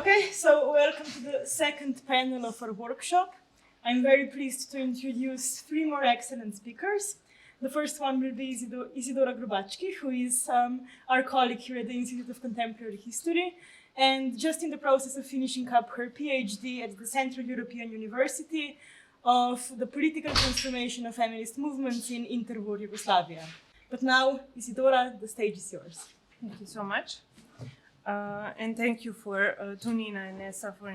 Okay, so welcome to the second panel of our workshop. I'm very pleased to introduce three more excellent speakers. The first one will be Isidora Grubački, who is our colleague here at the Institute of Contemporary History, and just in the process of finishing up her PhD at the Central European University of the political transformation of feminist movements in interwar Yugoslavia. But now, Isidora, the stage is yours. Thank you so much. And thank you for Tonina and Nessa for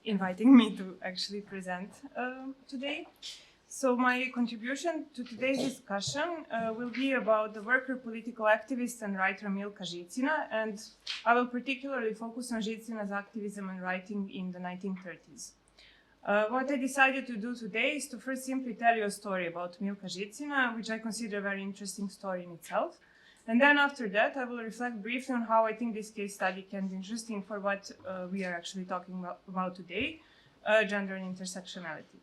inviting me to actually present today. So my contribution to today's discussion will be about the worker, political activist and writer Milka Žicina, and I will particularly focus on Žicina's activism and writing in the 1930s. What I decided to do today is to first simply tell you a story about Milka Žicina, which I consider a very interesting story in itself. And then after that, I will reflect briefly on how I think this case study can be interesting for what we are actually talking about today, gender and intersectionality.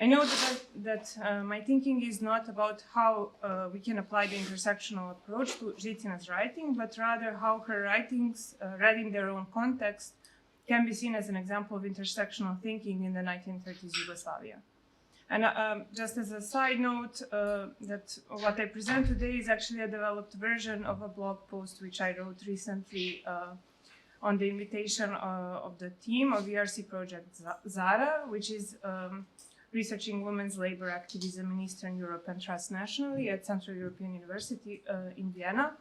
I know that my thinking is not about how we can apply the intersectional approach to Žicina's writing, but rather how her writings, read in their own context, can be seen as an example of intersectional thinking in the 1930s Yugoslavia. And just as a side note, that what I present today is actually a developed version of a blog post which I wrote recently on the invitation of the team of ERC project Zara, which is researching women's labor activism in Eastern Europe and transnationally at Central European University in Vienna.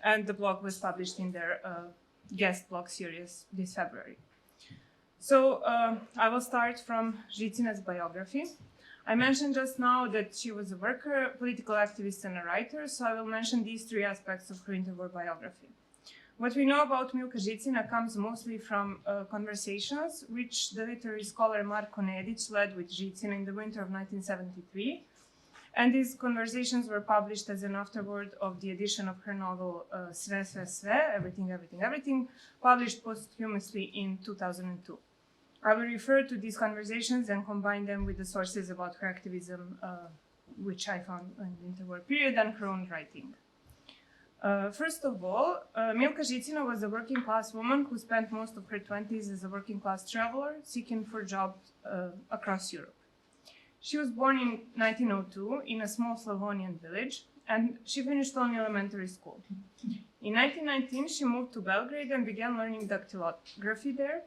And the blog was published in their guest blog series this February. So I will start from Žicina's biography. I mentioned just now that she was a worker, political activist, and a writer, so I will mention these three aspects of her interwar biography. What we know about Milka Žicina comes mostly from conversations which the literary scholar Marko Nedić led with Žicina in the winter of 1973, and these conversations were published as an afterword of the edition of her novel Sve, sve, sve, Everything, Everything, Everything, published posthumously in 2002. I will refer to these conversations and combine them with the sources about her activism, which I found in the interwar period, and her own writing. First of all, Milka Žicina was a working class woman who spent most of her 20s as a working class traveler, seeking for jobs across Europe. She was born in 1902 in a small Slavonian village, and she finished only elementary school. In 1919, she moved to Belgrade and began learning dactylography there,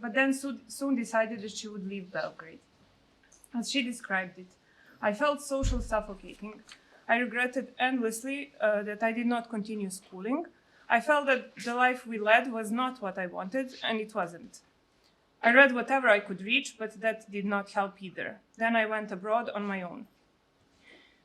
but then soon decided that she would leave Belgrade. As she described it, I felt social suffocating. I regretted endlessly that I did not continue schooling. I felt that the life we led was not what I wanted, and it wasn't. I read whatever I could reach, but that did not help either. Then I went abroad on my own.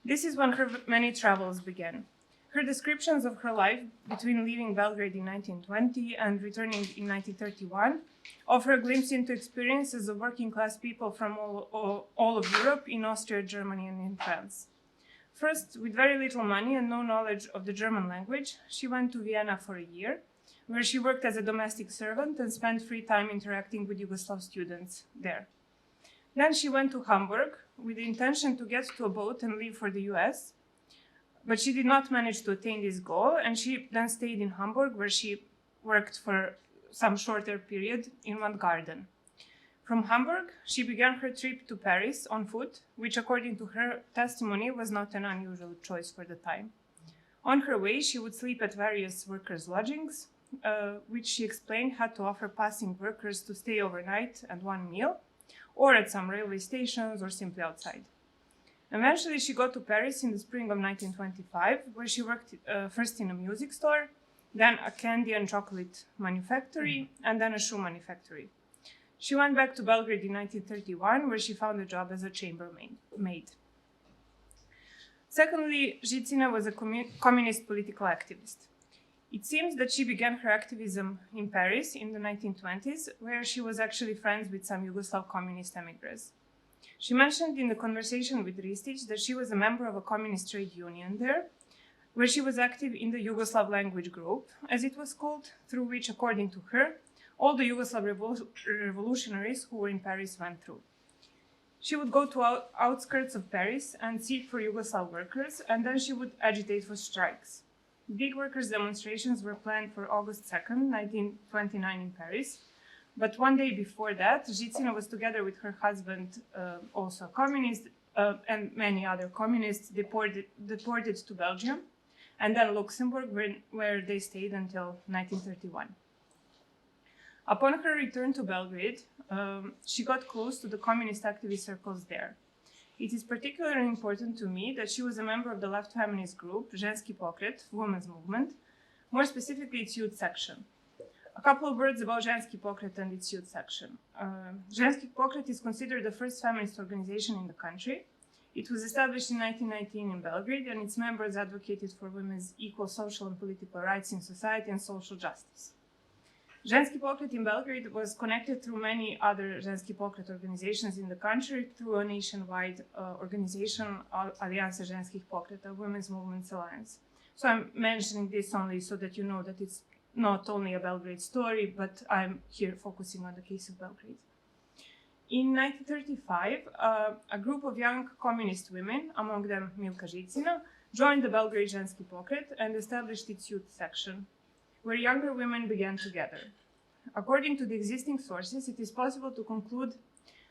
This is when her many travels began. Her descriptions of her life between leaving Belgrade in 1920 and returning in 1931 offer a glimpse into experiences of working class people from all of Europe, in Austria, Germany, and in France. First, with very little money and no knowledge of the German language, she went to Vienna for a year, where she worked as a domestic servant and spent free time interacting with Yugoslav students there. Then she went to Hamburg with the intention to get to a boat and leave for the US, but she did not manage to attain this goal, and she then stayed in Hamburg, where she worked for some shorter period in one garden. From Hamburg, she began her trip to Paris on foot, which according to her testimony was not an unusual choice for the time. On her way, she would sleep at various workers' lodgings, which she explained had to offer passing workers to stay overnight and one meal, or at some railway stations or simply outside. Eventually, she got to Paris in the spring of 1925, where she worked first in a music store, then a candy and chocolate manufactory, and then a shoe manufactory. She went back to Belgrade in 1931, where she found a job as a chambermaid. Secondly, Žicina was a communist political activist. It seems that she began her activism in Paris in the 1920s, where she was actually friends with some Yugoslav communist emigres. She mentioned in the conversation with Ristić that she was a member of a communist trade union there, where she was active in the Yugoslav language group, as it was called, through which, according to her, all the Yugoslav revolutionaries who were in Paris went through. She would go to outskirts of Paris and seek for Yugoslav workers, and then she would agitate for strikes. Big workers' demonstrations were planned for August 2nd, 1929 in Paris, But one day before that, Žicina was together with her husband, also a communist, and many other communists, deported to Belgium, and then Luxembourg, where they stayed until 1931. Upon her return to Belgrade, she got close to the communist activist circles there. It is particularly important to me that she was a member of the left feminist group, Ženski pokret, women's movement, more specifically its youth section. A couple of words about Ženski pokret and its youth section. Ženski pokret is considered the first feminist organization in the country. It was established in 1919 in Belgrade, and its members advocated for women's equal social and political rights in society and social justice. Ženski pokret in Belgrade was connected through many other Ženski pokret organizations in the country through a nationwide organization, Aliansa ženskih pokreta, Women's Movements Alliance. So I'm mentioning this only so that you know that it's not only a Belgrade story, but I'm here focusing on the case of Belgrade. In 1935, a group of young communist women, among them Milka Žicina, joined the Belgrade Ženski pokret and established its youth section, where younger women began together. According to the existing sources, it is possible to conclude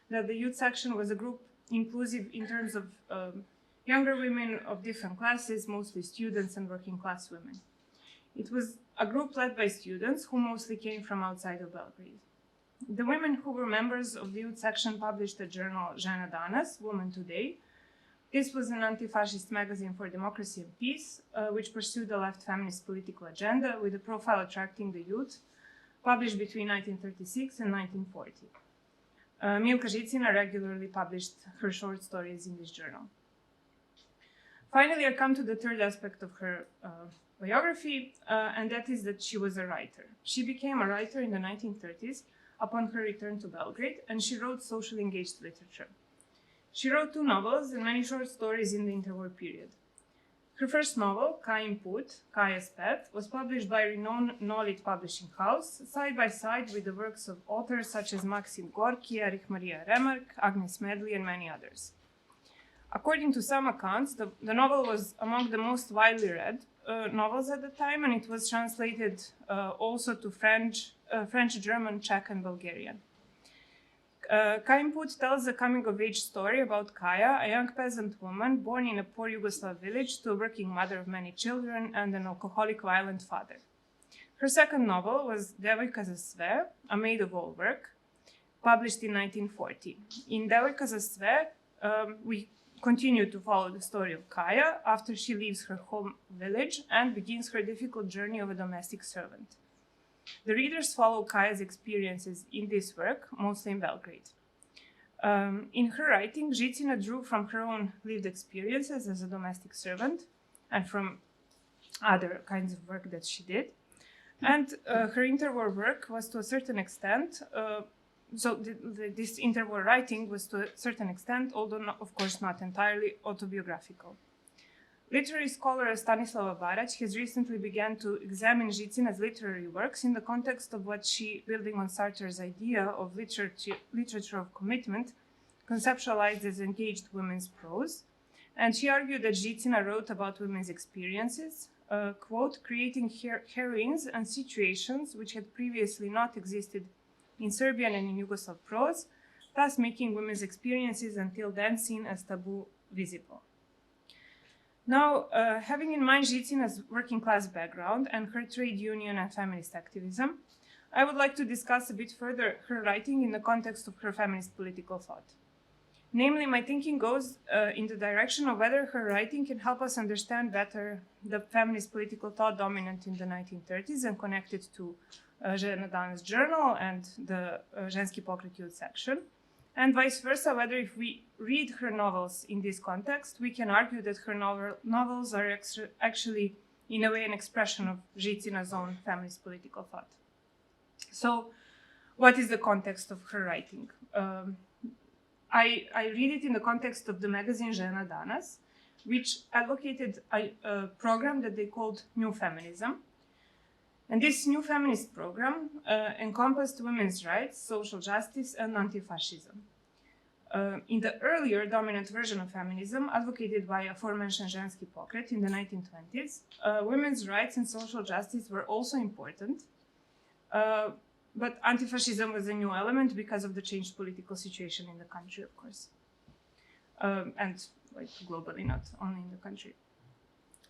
that the youth section was a group inclusive in terms of younger women of different classes, mostly students and working class women. It was a group led by students who mostly came from outside of Belgrade. The women who were members of the youth section published a journal, Žena danas, Woman Today. This was an anti-fascist magazine for democracy and peace, which pursued a left feminist political agenda with a profile attracting the youth, published between 1936 and 1940. Milka Žicina regularly published her short stories in this journal. Finally, I come to the third aspect of her biography, and that is that she was a writer. She became a writer in the 1930s upon her return to Belgrade, and she wrote socially engaged literature. She wrote 2 novels and many short stories in the interwar period. Her first novel, Kajin put, Kaja's Path, was published by renowned Nolit publishing house, side by side with the works of authors such as Maxim Gorki, Erich Maria Remarque, Agnes Medley, and many others. According to some accounts, the novel was among the most widely read novels at the time, and it was translated also to French, German, Czech, and Bulgarian. Kajin put tells a coming-of-age story about Kaja, a young peasant woman born in a poor Yugoslav village to a working mother of many children and an alcoholic, violent father. Her second novel was Devojka za sve, A Maid of All Work, published in 1940. In Devojka za sve, we continue to follow the story of Kaja after she leaves her home village and begins her difficult journey of a domestic servant. The readers follow Kaja's experiences in this work, mostly in Belgrade. In her writing, Žicina drew from her own lived experiences as a domestic servant and from other kinds of work that she did. And her interwar work was to a certain extent, this interwar writing was to a certain extent, although of course not entirely, autobiographical. Literary scholar Stanislava Barać has recently begun to examine Žicina's literary works in the context of what she, building on Sartre's idea of literature of commitment, conceptualized as engaged women's prose. And she argued that Žicina wrote about women's experiences, quote, creating heroines and situations which had previously not existed in Serbian and in Yugoslav prose, thus making women's experiences until then seen as taboo visible. Now, having in mind Žicina's working class background and her trade union and feminist activism, I would like to discuss a bit further her writing in the context of her feminist political thought. Namely, my thinking goes in the direction of whether her writing can help us understand better the feminist political thought dominant in the 1930s and connected to Žena danas journal and the Ženski pokret youth section, and vice versa, whether if we read her novels in this context, we can argue that her novels are actually, in a way, an expression of Žicina's own feminist political thought. So, what is the context of her writing? I read it in the context of the magazine Žena danas, which advocated a program that they called New Feminism. And this new feminist program encompassed women's rights, social justice, and anti-fascism. In the earlier dominant version of feminism, advocated by aforementioned Ženski pokret in the 1920s, women's rights and social justice were also important. But anti-fascism was a new element because of the changed political situation in the country, of course. And like globally, not only in the country.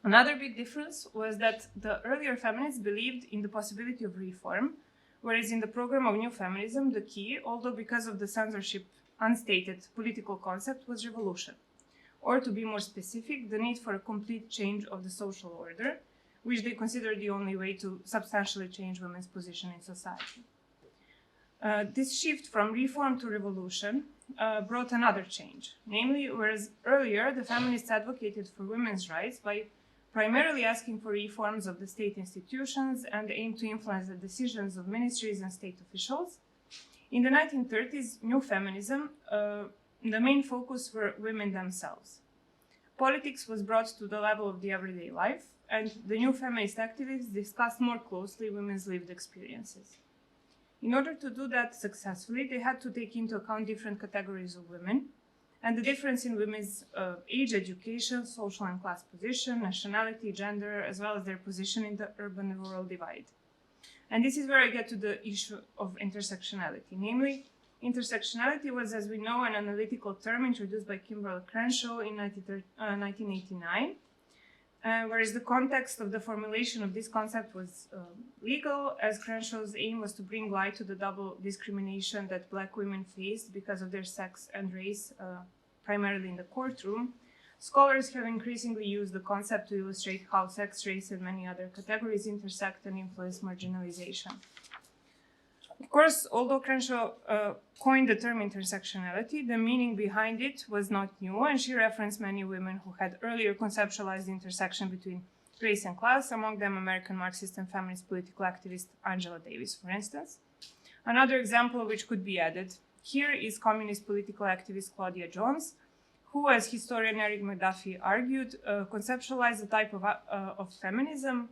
Another big difference was that the earlier feminists believed in the possibility of reform, whereas in the program of New Feminism, the key, although because of the censorship, unstated political concept was revolution. Or to be more specific, the need for a complete change of the social order, which they considered the only way to substantially change women's position in society. This shift from reform to revolution brought another change. Namely, whereas earlier the feminists advocated for women's rights by primarily asking for reforms of the state institutions and aimed to influence the decisions of ministries and state officials, in the 1930s, New Feminism, the main focus were women themselves. Politics was brought to the level of the everyday life, and the new feminist activists discussed more closely women's lived experiences. In order to do that successfully, they had to take into account different categories of women and the difference in women's age, education, social and class position, nationality, gender, as well as their position in the urban-rural divide. And this is where I get to the issue of intersectionality. Namely, intersectionality was, as we know, an analytical term introduced by Kimberly Crenshaw in 1989, whereas the context of the formulation of this concept was legal, as Crenshaw's aim was to bring light to the double discrimination that Black women faced because of their sex and race, primarily in the courtroom. Scholars have increasingly used the concept to illustrate how sex, race, and many other categories intersect and influence marginalization. Of course, although Crenshaw coined the term intersectionality, the meaning behind it was not new, and she referenced many women who had earlier conceptualized the intersection between race and class, among them American Marxist and feminist political activist Angela Davis, for instance. Another example which could be added here is communist political activist Claudia Jones, who, as historian Eric McDuffie argued, conceptualized a type of feminism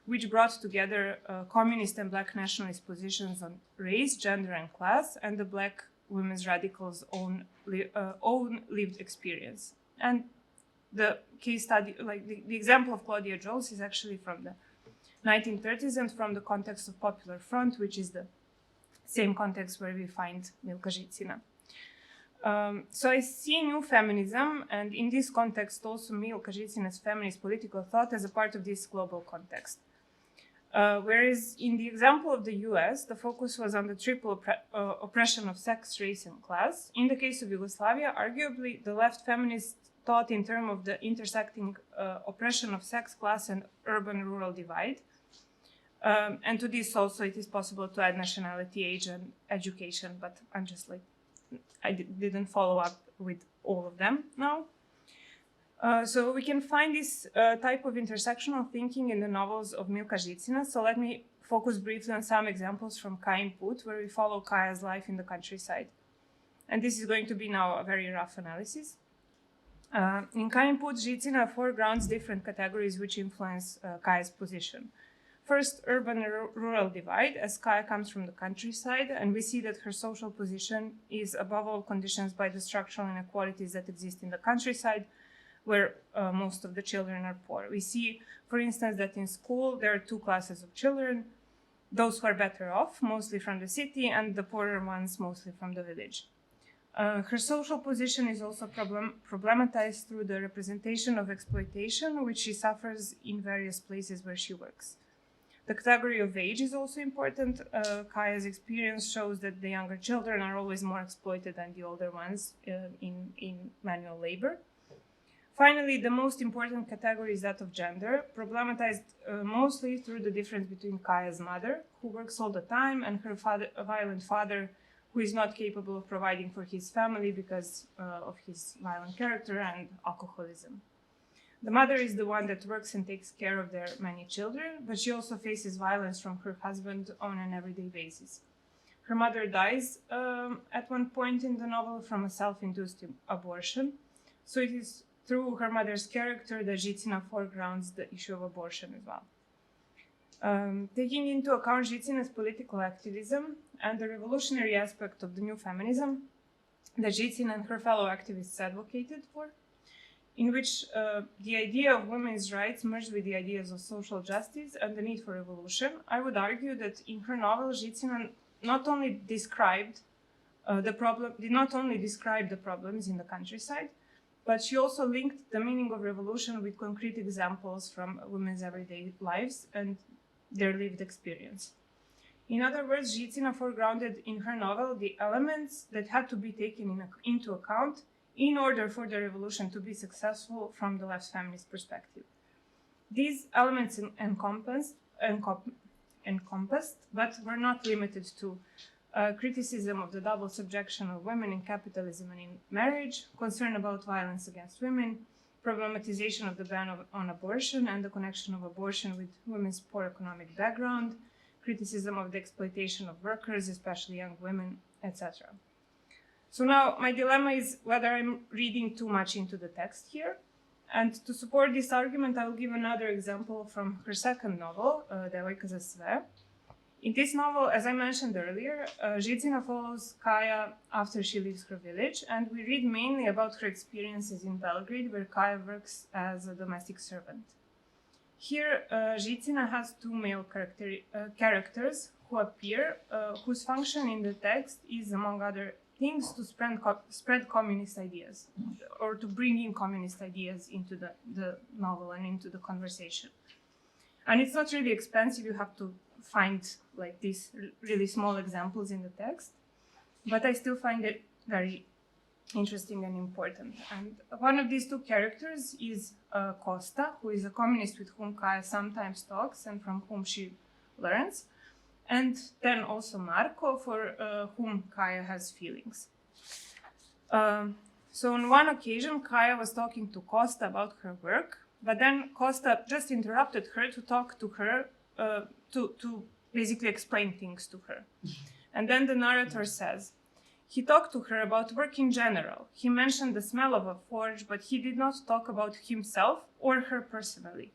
which brought together communist and Black nationalist positions on race, gender, and class, and the Black women's radicals' own lived experience. And the case study, like the example of Claudia Jones, is actually from the 1930s and from the context of Popular Front, which is the same context where we find Milka Žicina. So I see New Feminism, and in this context also Milka Žicina's feminist political thought, as a part of this global context. Whereas in the example of the US, the focus was on the triple oppression of sex, race, and class. In the case of Yugoslavia, arguably the left feminists thought in terms of the intersecting oppression of sex, class, and urban-rural divide. And to this also it is possible to add nationality, age, and education, but I'm just like, I didn't follow up with all of them now. So we can find this type of intersectional thinking in the novels of Milka Žicina. So let me focus briefly on some examples from Kain Put, where we follow Kaja's life in the countryside. And this is going to be now a very rough analysis. In Kain Put, Žicina foregrounds different categories which influence Kaja's position. First, urban-rural divide, as Kaja comes from the countryside, and we see that her social position is above all conditioned by the structural inequalities that exist in the countryside, where most of the children are poor. We see, for instance, that in school there are two classes of children, those who are better off, mostly from the city, and the poorer ones, mostly from the village. Her social position is also problematized through the representation of exploitation, which she suffers in various places where she works. The category of age is also important. Kaja's experience shows that the younger children are always more exploited than the older ones in manual labor. Finally, the most important category is that of gender, problematized mostly through the difference between Kaja's mother, who works all the time, and her a violent father, who is not capable of providing for his family because of his violent character and alcoholism. The mother is the one that works and takes care of their many children, but she also faces violence from her husband on an everyday basis. Her mother dies at one point in the novel from a self-induced abortion, so it is through her mother's character that Žicina foregrounds the issue of abortion as well. Taking into account Žicina's political activism and the revolutionary aspect of the new feminism that Žicina and her fellow activists advocated for, in which the idea of women's rights merged with the ideas of social justice and the need for revolution, I would argue that in her novel, Žicina not only describe the problems in the countryside, but she also linked the meaning of revolution with concrete examples from women's everyday lives and their lived experience. In other words, Žicina foregrounded in her novel the elements that had to be taken into account in order for the revolution to be successful from the left feminist perspective. These elements encompassed, but were not limited to criticism of the double subjection of women in capitalism and in marriage, concern about violence against women, problematization of the ban on abortion and the connection of abortion with women's poor economic background, criticism of the exploitation of workers, especially young women, etc. So now my dilemma is whether I'm reading too much into the text here. And to support this argument, I will give another example from her second novel, Devojka za sve. In this novel, as I mentioned earlier, Žicina follows Kaja after she leaves her village, and we read mainly about her experiences in Belgrade, where Kaja works as a domestic servant. Here, Žicina has two male characters who appear, whose function in the text is, among other things, to spread communist ideas, or to bring in communist ideas into the novel and into the conversation. And it's not really expensive, you have to find like these really small examples in the text, but I still find it very interesting and important. And one of these two characters is Costa, who is a communist with whom Kaja sometimes talks and from whom she learns, and then also Marko, for whom Kaja has feelings. So on one occasion, Kaja was talking to Costa about her work, but then Costa just interrupted her to talk to her, to basically explain things to her. And then the narrator says, he talked to her about work in general. He mentioned the smell of a forge, but he did not talk about himself or her personally.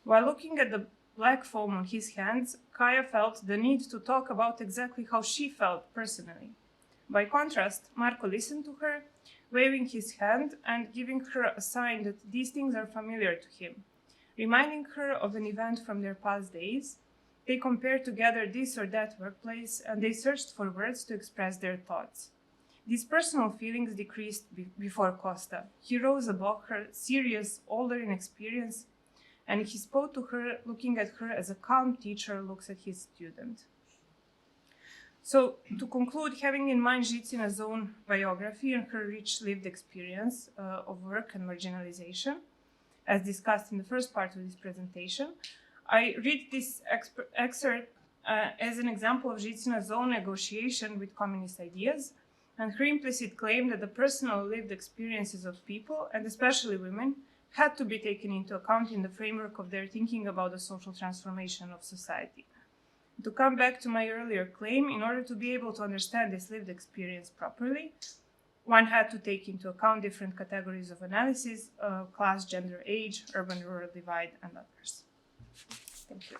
While looking at the black foam on his hands, Kaja felt the need to talk about exactly how she felt personally. By contrast, Marko listened to her, waving his hand and giving her a sign that these things are familiar to him. Reminding her of an event from their past days, they compared together this or that workplace, and they searched for words to express their thoughts. These personal feelings decreased before Costa. He rose above her, serious, older in experience, and he spoke to her, looking at her as a calm teacher looks at his student. So, to conclude, having in mind Žicina's own biography and her rich lived experience of work and marginalization, as discussed in the first part of this presentation, I read this excerpt as an example of Žicina's own negotiation with communist ideas and her implicit claim that the personal lived experiences of people, and especially women, had to be taken into account in the framework of their thinking about the social transformation of society. To come back to my earlier claim, in order to be able to understand this lived experience properly, one had to take into account different categories of analysis, class, gender, age, urban-rural divide, and others. Thank you.